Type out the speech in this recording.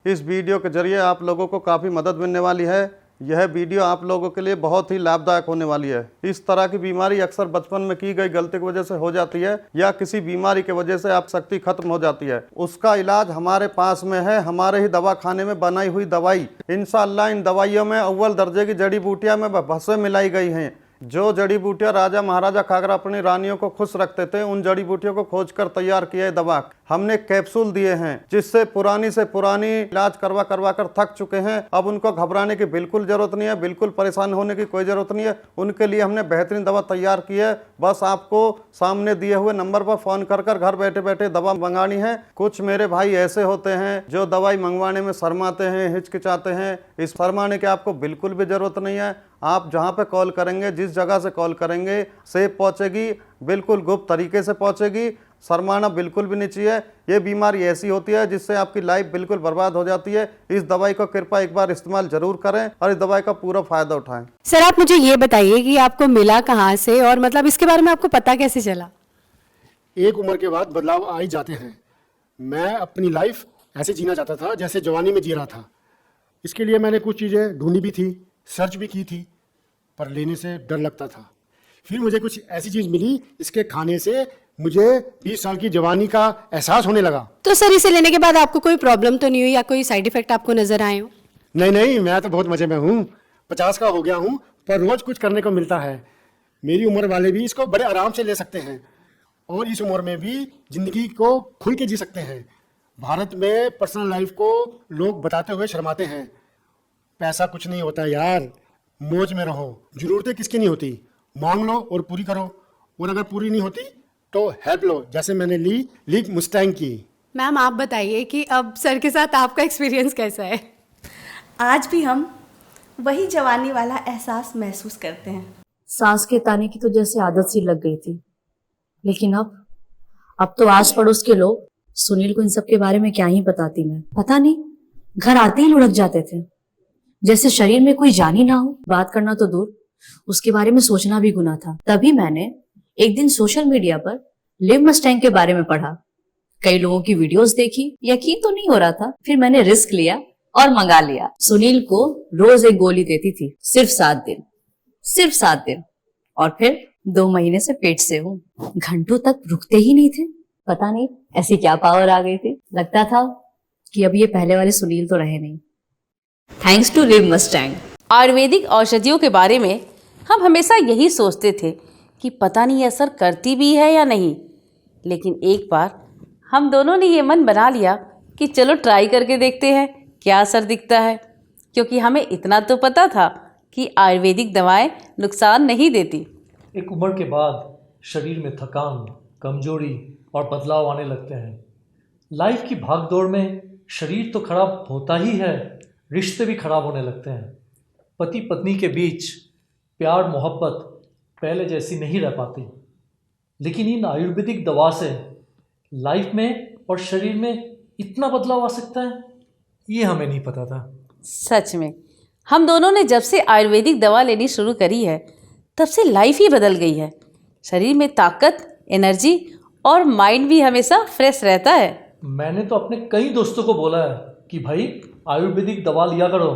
इस वीडियो के जरिए आप लोगों को काफ़ी मदद मिलने वाली है। यह वीडियो आप लोगों के लिए बहुत ही लाभदायक होने वाली है। इस तरह की बीमारी अक्सर बचपन में की गई गलती की वजह से हो जाती है या किसी बीमारी की वजह से आप शक्ति खत्म हो जाती है। उसका इलाज हमारे पास में है, हमारे ही दवाखाने में बनाई हुई दवाई। इंशाअल्लाह इन दवाइयों में अव्वल दर्जे की जड़ी बूटियां में भस्म मिलाई गई हैं। जो जड़ी बूटियां राजा महाराजा खाकर अपनी रानियों को खुश रखते थे, उन जड़ी बूटियों को खोजकर तैयार किए दवा हमने कैप्सूल दिए हैं, जिससे पुरानी से पुरानी इलाज करवा करवा कर थक चुके हैं। अब उनको घबराने की बिल्कुल जरूरत नहीं है, बिल्कुल परेशान होने की कोई जरूरत नहीं है। उनके लिए हमने बेहतरीन दवा तैयार की है। बस आपको सामने दिए हुए नंबर पर फोन कर घर बैठे बैठे दवा मंगानी है। कुछ मेरे भाई ऐसे होते हैं जो दवाई मंगवाने में शर्माते हैं, हिचकिचाते हैं। इस शर्माने की आपको बिल्कुल भी जरूरत नहीं है। आप जहां पे कॉल करेंगे, जिस जगह से कॉल करेंगे, सेफ पहुंचेगी, बिल्कुल गुप्त तरीके से पहुंचेगी। शर्माना बिल्कुल भी नहीं चाहिए। ये बीमारी ऐसी होती है जिससे आपकी लाइफ बिल्कुल बर्बाद हो जाती है। इस दवाई को कृपया एक बार इस्तेमाल जरूर करें और इस दवाई का पूरा फायदा उठाएं। सर, आप मुझे ये बताइए कि आपको मिला कहाँ से और मतलब इसके बारे में आपको पता कैसे चला? एक उम्र के बाद बदलाव आ ही जाते हैं। मैं अपनी लाइफ ऐसे जीना चाहता था जैसे जवानी में जी रहा था। इसके लिए मैंने कुछ चीज़ें ढूंढी भी थी, सर्च भी की थी, पर लेने से डर लगता था। फिर मुझे कुछ ऐसी चीज़ मिली, इसके खाने से मुझे 20 साल की जवानी का एहसास होने लगा। तो सर, इसे लेने के बाद आपको कोई प्रॉब्लम तो नहीं हुई या कोई साइड इफेक्ट आपको नजर आए हो? नहीं, मैं तो बहुत मजे में हूँ। 50 का हो गया हूँ, पर रोज कुछ करने को मिलता है। मेरी उम्र वाले भी इसको बड़े आराम से ले सकते हैं और इस उम्र में भी जिंदगी को खुल के जी सकते हैं। भारत में पर्सनल लाइफ को लोग बताते हुए शर्माते हैं। पैसा कुछ नहीं होता यार, मौज में रहो। जरूरतें किसकी नहीं होती, मांग लो और पूरी करो, और अगर पूरी नहीं होती तो हेल्प लो, जैसे मैंने ली मुस्टैंग की। मैम, आप बताइए कि अब सर के साथ आपका एक्सपीरियंस कैसा है? आज भी हम वही जवानी वाला एहसास महसूस करते हैं। सांस के ताने की तो जैसे आदत सी लग गई थी, लेकिन अब तो आस पड़ोस के लोग सुनील को इन सब के बारे में क्या ही बताती मैं। पता नहीं, घर आते ही लुढ़क जाते थे, जैसे शरीर में कोई जान ही ना हो। बात करना तो दूर, उसके बारे में सोचना भी गुनाह था। तभी मैंने एक दिन सोशल मीडिया पर लिव मस्टैंग के बारे में पढ़ा। कई लोगों की वीडियोस देखी, यकीन तो नहीं हो रहा था। फिर मैंने रिस्क लिया और मंगा लिया। सुनील को रोज एक गोली देती थी, सिर्फ 7 दिन, और फिर 2 महीने से पेट से हूँ। घंटों तक रुकते ही नहीं थे। पता नहीं ऐसी क्या पावर आ गई थी। लगता था कि अब ये पहले वाले सुनील तो रहे नहीं। Thanks to Live Mustang. आयुर्वेदिक औषधियों के बारे में हम हमेशा यही सोचते थे कि पता नहीं असर करती भी है या नहीं, लेकिन एक बार हम दोनों ने ये मन बना लिया कि चलो ट्राई करके देखते हैं क्या असर दिखता है, क्योंकि हमें इतना तो पता था कि आयुर्वेदिक दवाएं नुकसान नहीं देती। एक उम्र के बाद शरीर में थकान, कमजोरी और बदलाव आने लगते हैं। लाइफ की भागदौड़ में शरीर तो खराब होता ही है, रिश्ते भी खराब होने लगते हैं। पति पत्नी के बीच प्यार मोहब्बत पहले जैसी नहीं रह पाती। लेकिन इन आयुर्वेदिक दवा से लाइफ में और शरीर में इतना बदलाव आ सकता है, ये हमें नहीं पता था। सच में हम दोनों ने जब से आयुर्वेदिक दवा लेनी शुरू करी है, तब से लाइफ ही बदल गई है। शरीर में ताकत, एनर्जी और माइंड भी हमेशा फ्रेश रहता है। मैंने तो अपने कई दोस्तों को बोला है कि भाई आयुर्वेदिक दवा लिया करो,